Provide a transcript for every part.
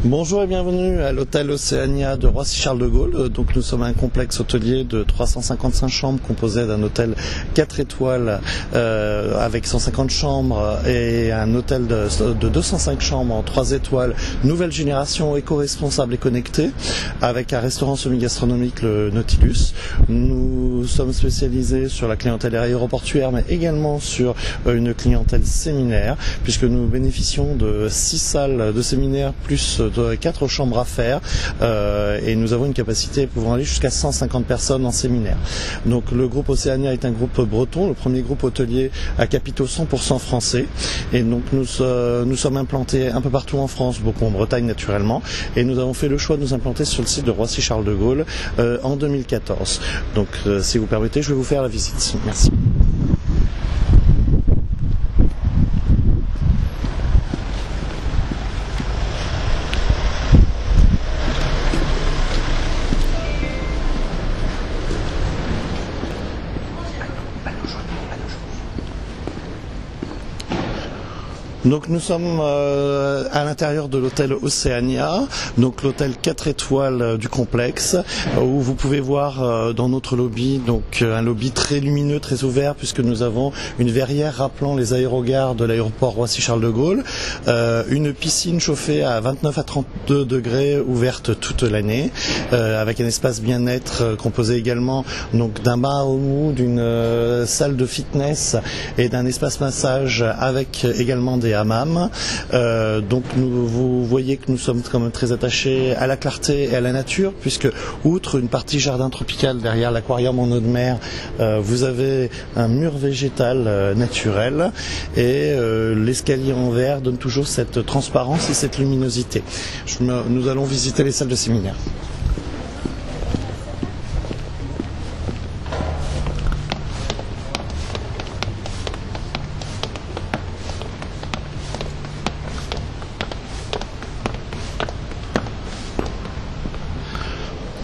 Bonjour et bienvenue à l'hôtel Océania de Roissy-Charles de Gaulle. Donc nous sommes un complexe hôtelier de 355 chambres composé d'un hôtel 4 étoiles avec 150 chambres et un hôtel de 205 chambres en 3 étoiles, nouvelle génération, éco-responsable et connectée, avec un restaurant semi-gastronomique, le Nautilus. Nous sommes spécialisés sur la clientèle aéroportuaire mais également sur une clientèle séminaire puisque nous bénéficions de 6 salles de séminaire plus 4 chambres à faire et nous avons une capacité pouvant aller jusqu'à 150 personnes en séminaire. Donc le groupe Océania est un groupe breton, le premier groupe hôtelier à capitaux 100% français, et donc nous sommes implantés un peu partout en France, beaucoup en Bretagne naturellement, et nous avons fait le choix de nous implanter sur le site de Roissy-Charles de Gaulle en 2014. Donc si vous permettez, je vais vous faire la visite. Merci. Donc nous sommes à l'intérieur de l'hôtel Océania, donc l'hôtel 4 étoiles du complexe, où vous pouvez voir dans notre lobby donc un lobby très lumineux, très ouvert, puisque nous avons une verrière rappelant les aérogares de l'aéroport Roissy-Charles de Gaulle, une piscine chauffée à 29 à 32 degrés ouverte toute l'année, avec un espace bien-être composé également donc d'un bar à eau, d'une salle de fitness et d'un espace massage avec également des hammam. Donc vous voyez que nous sommes quand même très attachés à la clarté et à la nature, puisque outre une partie jardin tropical derrière l'aquarium en eau de mer, vous avez un mur végétal naturel, et l'escalier en verre donne toujours cette transparence et cette luminosité. Nous allons visiter les salles de séminaire.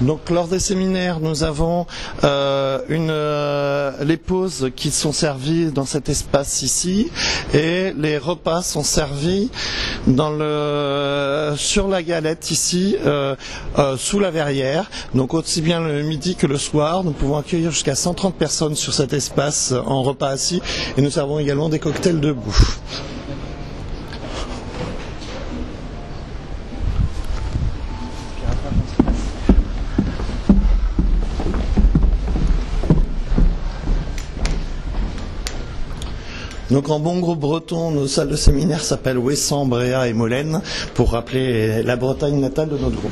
Donc lors des séminaires, nous avons les pauses qui sont servies dans cet espace ici, et les repas sont servis sur la galette ici, sous la verrière. Donc aussi bien le midi que le soir, nous pouvons accueillir jusqu'à 130 personnes sur cet espace en repas assis, et nous servons également des cocktails debout. Donc en bon groupe breton, nos salles de séminaire s'appellent Ouessant, Bréa et Molène, pour rappeler la Bretagne natale de notre groupe.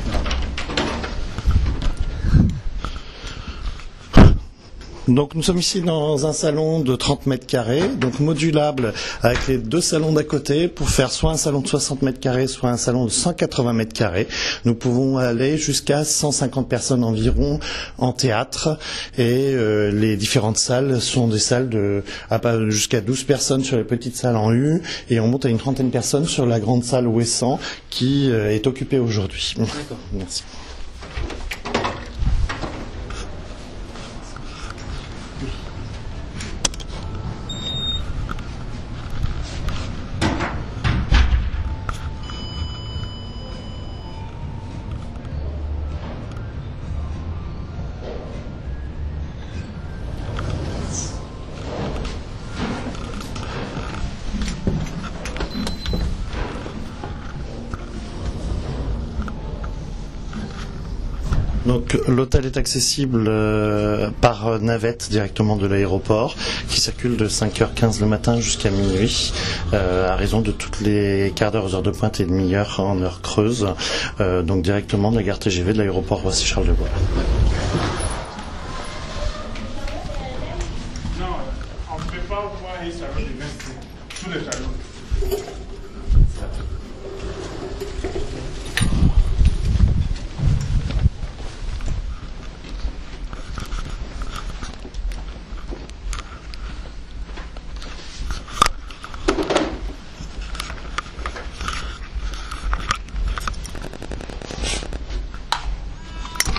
Donc nous sommes ici dans un salon de 30 mètres carrés, donc modulable avec les 2 salons d'à côté pour faire soit un salon de 60 mètres carrés, soit un salon de 180 mètres carrés. Nous pouvons aller jusqu'à 150 personnes environ en théâtre, et les différentes salles sont des salles jusqu'à 12 personnes sur les petites salles en U, et on monte à une 30aine de personnes sur la grande salle Ouessant qui est occupée aujourd'hui. D'accord. Merci. Donc l'hôtel est accessible par navette directement de l'aéroport, qui circule de 5h15 le matin jusqu'à minuit, à raison de toutes les quarts d'heure, heures de pointe et demi-heure en heure creuse, donc directement de la gare TGV de l'aéroport Roissy-Charles de Gaulle. Non, on ne peut pas voir les salons de vestiaire, tous les salons.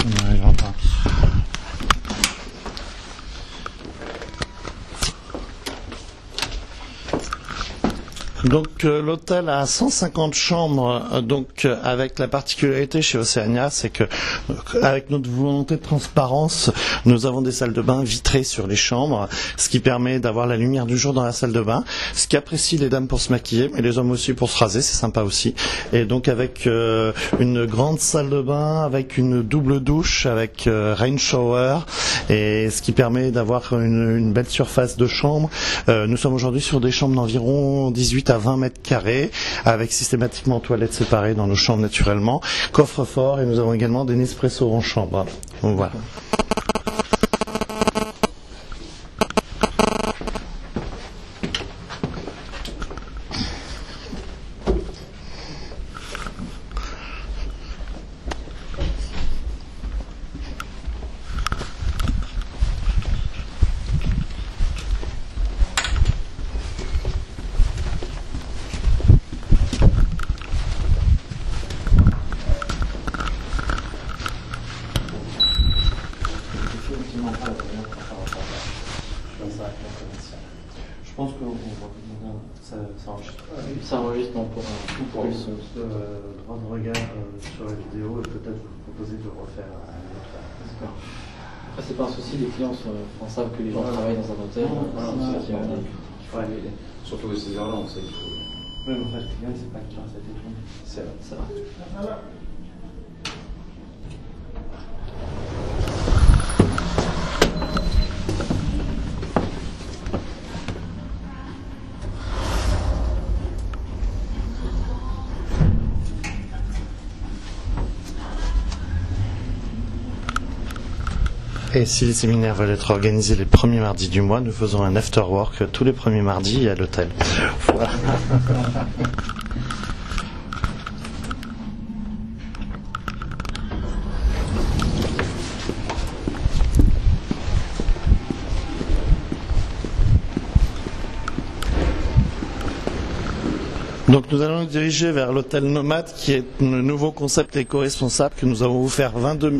Ouais, j'entends. Donc l'hôtel a 150 chambres, donc avec la particularité chez Oceania, c'est que avec notre volonté de transparence, nous avons des salles de bain vitrées sur les chambres, ce qui permet d'avoir la lumière du jour dans la salle de bain, ce qui apprécie les dames pour se maquiller, mais les hommes aussi pour se raser, c'est sympa aussi. Et donc avec une grande salle de bain, avec une double douche, avec rain shower, et ce qui permet d'avoir une belle surface de chambre. Nous sommes aujourd'hui sur des chambres d'environ 18 à 20 mètres carrés, avec systématiquement toilettes séparées dans nos chambres naturellement, coffre-fort, et nous avons également des Nespresso en chambre. Donc, voilà. Je pense que ça enregistre. Ça enregistre pour le son. Droit de regard sur la vidéo et peut-être vous proposer de refaire un autre. D'accord. Après, c'est pas un souci, les clients savent que les gens travaillent dans un hôtel. Surtout à ces heures-là, on sait qu'il faut. Oui, mais en fait, le client, c'est pas que ça a été tourné. C'est vrai. Ça va. Et si les séminaires veulent être organisés les premiers mardis du mois, nous faisons un after-work tous les premiers mardis à l'hôtel. Voilà. Donc nous allons nous diriger vers l'hôtel Nomade, qui est le nouveau concept éco-responsable que nous avons offert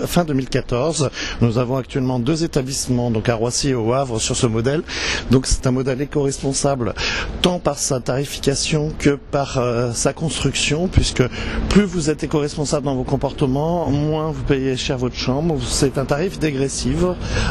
fin 2014. Nous avons actuellement 2 établissements, donc à Roissy et au Havre, sur ce modèle. Donc c'est un modèle éco-responsable tant par sa tarification que par sa construction, puisque plus vous êtes éco-responsable dans vos comportements, moins vous payez cher votre chambre. C'est un tarif dégressif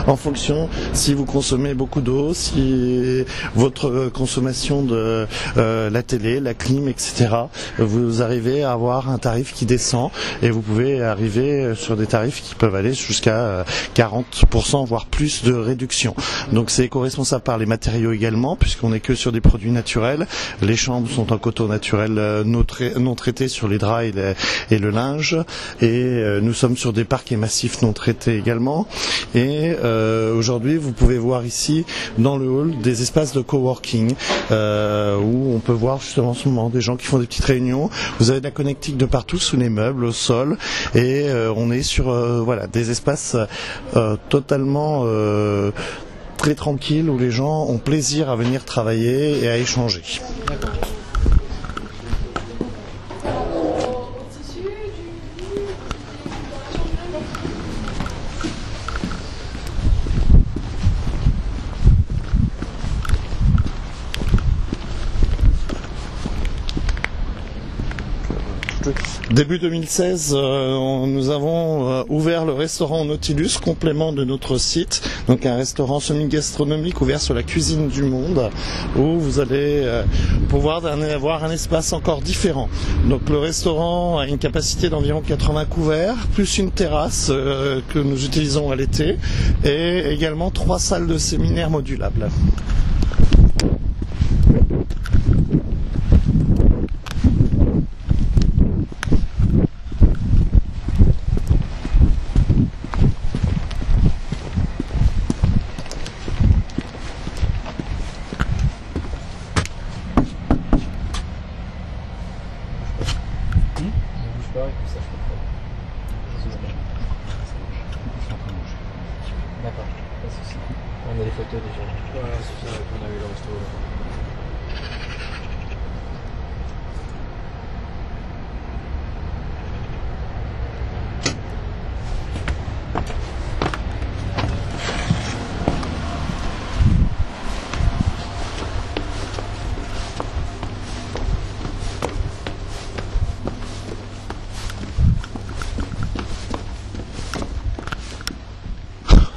en fonction si vous consommez beaucoup d'eau, si votre consommation de la télé, la clim, etc. Vous arrivez à avoir un tarif qui descend et vous pouvez arriver sur des tarifs qui peuvent aller jusqu'à 40% voire plus de réduction. Donc c'est éco-responsable par les matériaux également, puisqu'on n'est que sur des produits naturels. Les chambres sont en coton naturel non traité sur les draps et le linge, et nous sommes sur des parquets massifs non traités également. Et aujourd'hui vous pouvez voir ici dans le hall des espaces de coworking où on peut voir justement en ce moment des gens qui font des petites réunions. Vous avez de la connectique de partout sous les meubles, au sol, et on est sur voilà, des espaces totalement très tranquilles où les gens ont plaisir à venir travailler et à échanger. D'accord. Début 2016, nous avons ouvert le restaurant Nautilus, complément de notre site, donc un restaurant semi-gastronomique ouvert sur la cuisine du monde, où vous allez pouvoir avoir un espace encore différent. Donc le restaurant a une capacité d'environ 80 couverts, plus une terrasse que nous utilisons à l'été, et également 3 salles de séminaire modulables. D'accord, pas de souci. On a les photos déjà. Voilà, c'est ça, on a eu le resto.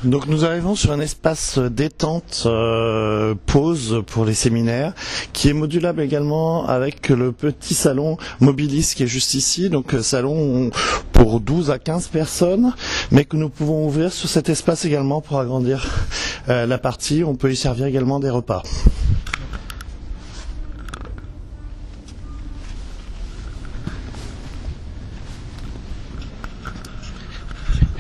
Donc nous arrivons sur un espace détente pause pour les séminaires qui est modulable également avec le petit salon Mobilis qui est juste ici, donc salon pour 12 à 15 personnes, mais que nous pouvons ouvrir sur cet espace également pour agrandir la partie. On peut y servir également des repas.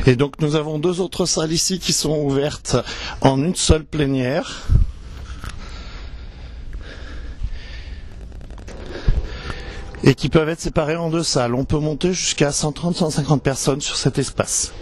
Et donc nous avons deux autres salles ici qui sont ouvertes en une seule plénière. Et qui peuvent être séparées en deux salles. On peut monter jusqu'à 130-150 personnes sur cet espace.